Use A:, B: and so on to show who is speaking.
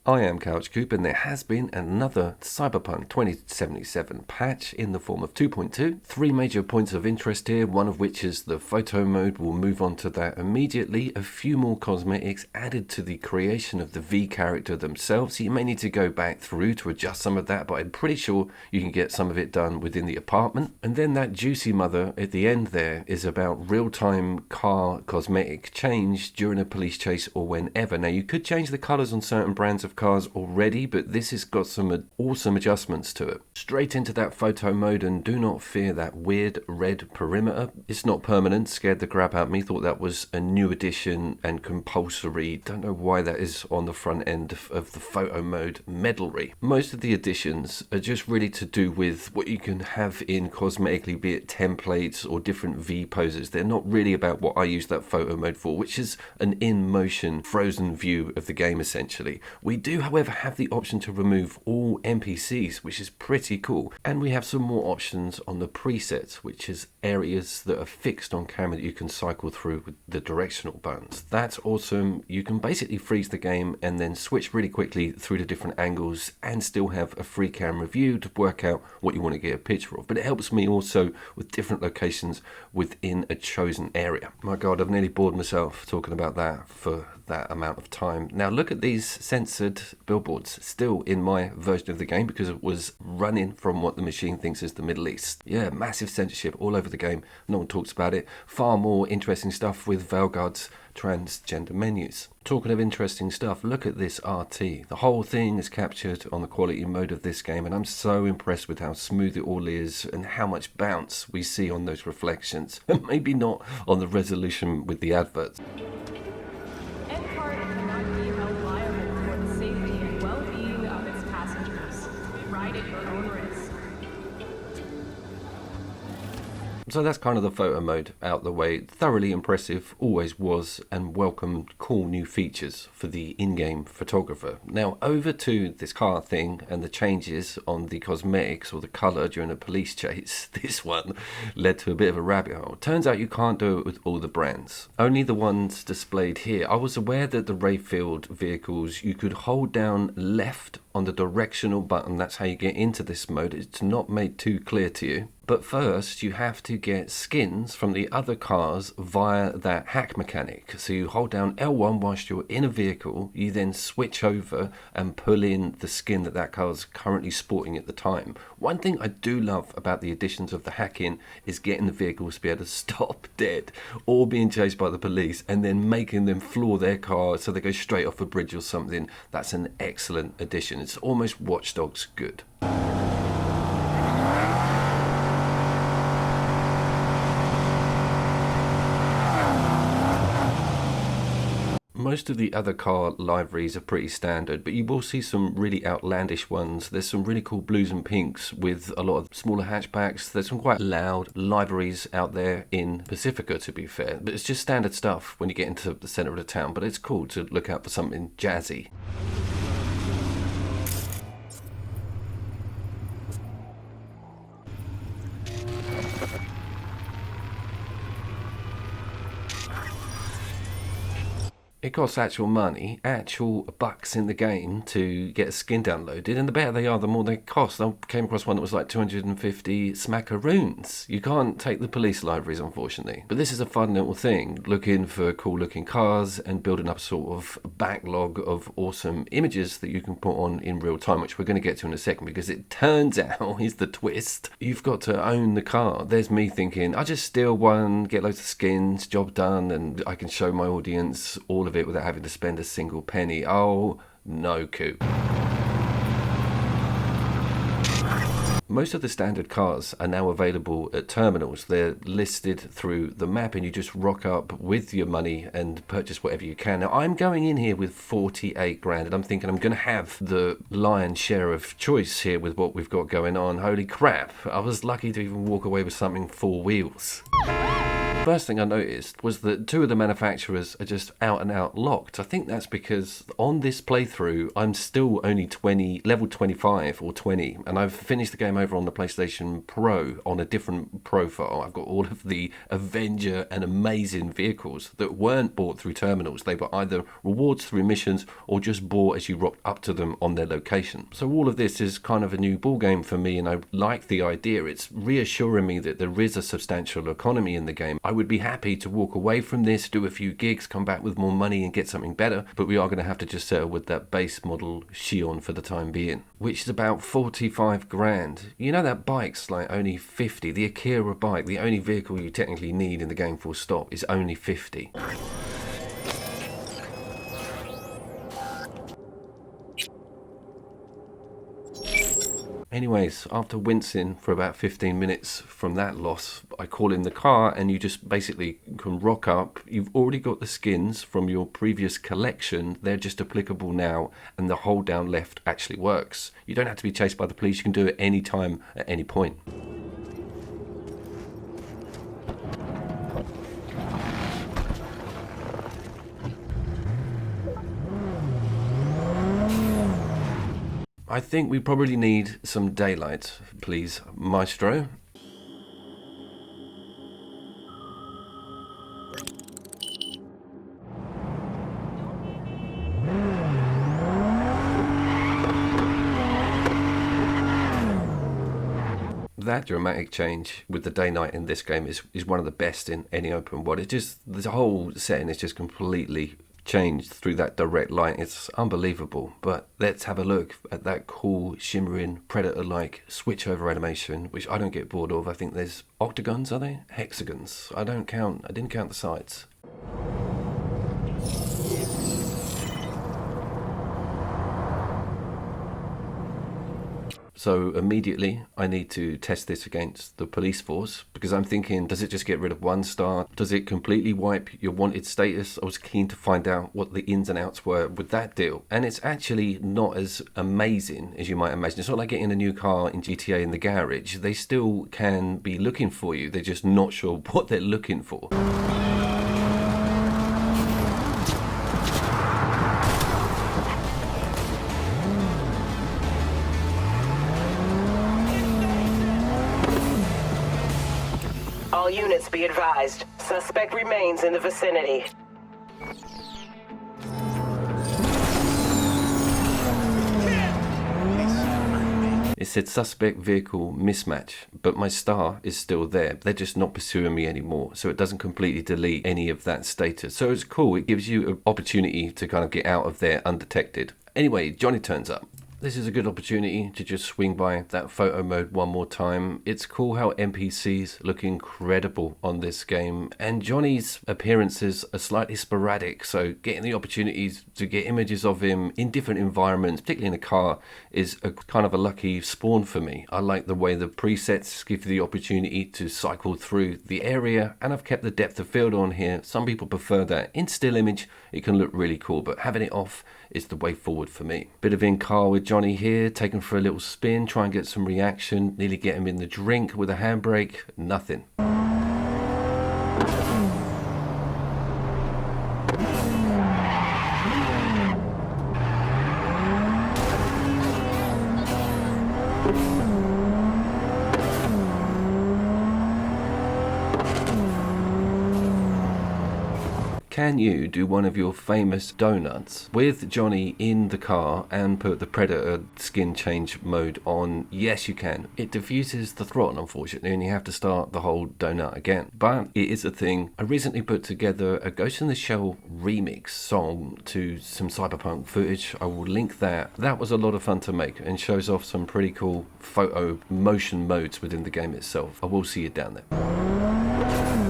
A: I am Couch Coop, and there has been another Cyberpunk 2077 patch in the form of 2.2. Three major points of interest here, one of which is the photo mode. We'll move on to that immediately. A few more cosmetics added to the creation of the V character themselves. So you may need to go back through to adjust some of that, but I'm pretty sure you can get some of it done within the apartment. And then that juicy mother at the end there is about real-time car cosmetic change during a police chase or whenever. Now you could change the colors on certain brands of cars already, but this has got some awesome adjustments to it. Straight into that photo mode, and do not fear that weird red perimeter. It's not permanent, scared the crap out of me, thought that was a new addition and compulsory. Don't know why that is on the front end of the photo mode medalry. Most of the additions are just really to do with what you can have in cosmetically, be it templates or different V poses. They're not really about what I use that photo mode for, which is an in-motion frozen view of the game essentially. We do, however, have the option to remove all NPCs, which is pretty cool. And we have some more options on the presets, which is areas that are fixed on camera that you can cycle through with the directional buttons. That's awesome. You can basically freeze the game and then switch really quickly through the different angles and still have a free camera view to work out what you want to get a picture of. But it helps me also with different locations within a chosen area. My God, I've nearly bored myself talking about that for that amount of time. Now look at these censored billboards still in my version of the game because it was running from what the machine thinks is the Middle East. Yeah, massive censorship all over the game. No one talks about it. Far more interesting stuff with Veilguard's transgender menus. Talking of interesting stuff, look at this RT. The whole thing is captured on the quality mode of this game, and I'm so impressed with how smooth it all is and how much bounce we see on those reflections. And maybe not on the resolution with the adverts. So that's kind of the photo mode out the way. Thoroughly impressive, always was, and welcomed cool new features for the in-game photographer. Now over to this car thing and the changes on the cosmetics or the colour during a police chase. This one led to a bit of a rabbit hole. Turns out you can't do it with all the brands. Only the ones displayed here. I was aware that the Rayfield vehicles, you could hold down left on the directional button. That's how you get into this mode. It's not made too clear to you. But first, you have to get skins from the other cars via that hack mechanic. So you hold down L1 whilst you're in a vehicle, you then switch over and pull in the skin that car's currently sporting at the time. One thing I do love about the additions of the hacking is getting the vehicles to be able to stop dead or being chased by the police and then making them floor their car so they go straight off a bridge or something. That's an excellent addition. It's almost Watch Dogs good. Most of the other car liveries are pretty standard, but you will see some really outlandish ones. There's some really cool blues and pinks with a lot of smaller hatchbacks. There's some quite loud liveries out there in Pacifica, to be fair. But it's just standard stuff when you get into the centre of the town. But it's cool to look out for something jazzy. It costs actual money, actual bucks in the game to get a skin downloaded, and the better they are, the more they cost. I came across one that was like 250 smackaroons. You can't take the police libraries, unfortunately. But this is a fun little thing, looking for cool looking cars and building up a sort of backlog of awesome images that you can put on in real time, which we're going to get to in a second, because it turns out, is the twist, you've got to own the car. There's me thinking, I'll just steal one, get loads of skins, job done, and I can show my audience all of it without having to spend a single penny. Oh, no, Coop. Most of the standard cars are now available at terminals. They're listed through the map and you just rock up with your money and purchase whatever you can. Now, I'm going in here with 48 grand and I'm thinking I'm going to have the lion's share of choice here with what we've got going on. Holy crap, I was lucky to even walk away with something 4 wheels. First thing I noticed was that two of the manufacturers are just out and out locked. I think that's because on this playthrough, I'm still only level 25 or 20, and I've finished the game over on the PlayStation Pro on a different profile. I've got all of the Avenger and amazing vehicles that weren't bought through terminals. They were either rewards through missions or just bought as you rocked up to them on their location. So all of this is kind of a new ball game for me, and I like the idea. It's reassuring me that there is a substantial economy in the game. I would be happy to walk away from this, do a few gigs, come back with more money and get something better, but we are going to have to just settle with that base model Xion for the time being, which is about 45 grand. You know, that bike's like only 50. The Akira bike, the only vehicle you technically need in the game full stop, is only 50. Anyways, after wincing for about 15 minutes from that loss, I call in the car and you just basically can rock up. You've already got the skins from your previous collection. They're just applicable now, and the hold down left actually works. You don't have to be chased by the police. You can do it any time, at any point. I think we probably need some daylight, please, Maestro. That dramatic change with the day-night in this game is one of the best in any open world. It just, the whole setting is just completely changed through that direct light. It's unbelievable. But let's have a look at that cool shimmering predator-like switch-over animation, which I don't get bored of. I think there's octagons, are they? Hexagons. I didn't count the sides. So immediately I need to test this against the police force, because I'm thinking, does it just get rid of 1 star? Does it completely wipe your wanted status? I was keen to find out what the ins and outs were with that deal. And it's actually not as amazing as you might imagine. It's not like getting a new car in GTA in the garage. They still can be looking for you. They're just not sure what they're looking for.
B: All units be advised. Suspect remains in the vicinity.
A: It said suspect vehicle mismatch, but my star is still there. They're just not pursuing me anymore, so it doesn't completely delete any of that status. So it's cool. It gives you an opportunity to kind of get out of there undetected. Anyway, Johnny turns up. This is a good opportunity to just swing by that photo mode one more time. It's cool how NPCs look incredible on this game, and Johnny's appearances are slightly sporadic, so getting the opportunities to get images of him in different environments, particularly in a car, is a kind of a lucky spawn for me. I like the way the presets give you the opportunity to cycle through the area, and I've kept the depth of field on here. Some people prefer that. In still image, it can look really cool, but having it off is the way forward for me. Bit of in-car with Johnny here, taken for a little spin, try and get some reaction, nearly get him in the drink with a handbrake, nothing. Can you do one of your famous donuts with Johnny in the car and put the Predator skin change mode on? Yes, you can. It diffuses the throttle, unfortunately, and you have to start the whole donut again. But it is a thing. I recently put together a Ghost in the Shell remix song to some Cyberpunk footage. I will link that. That was a lot of fun to make and shows off some pretty cool photo motion modes within the game itself. I will see you down there.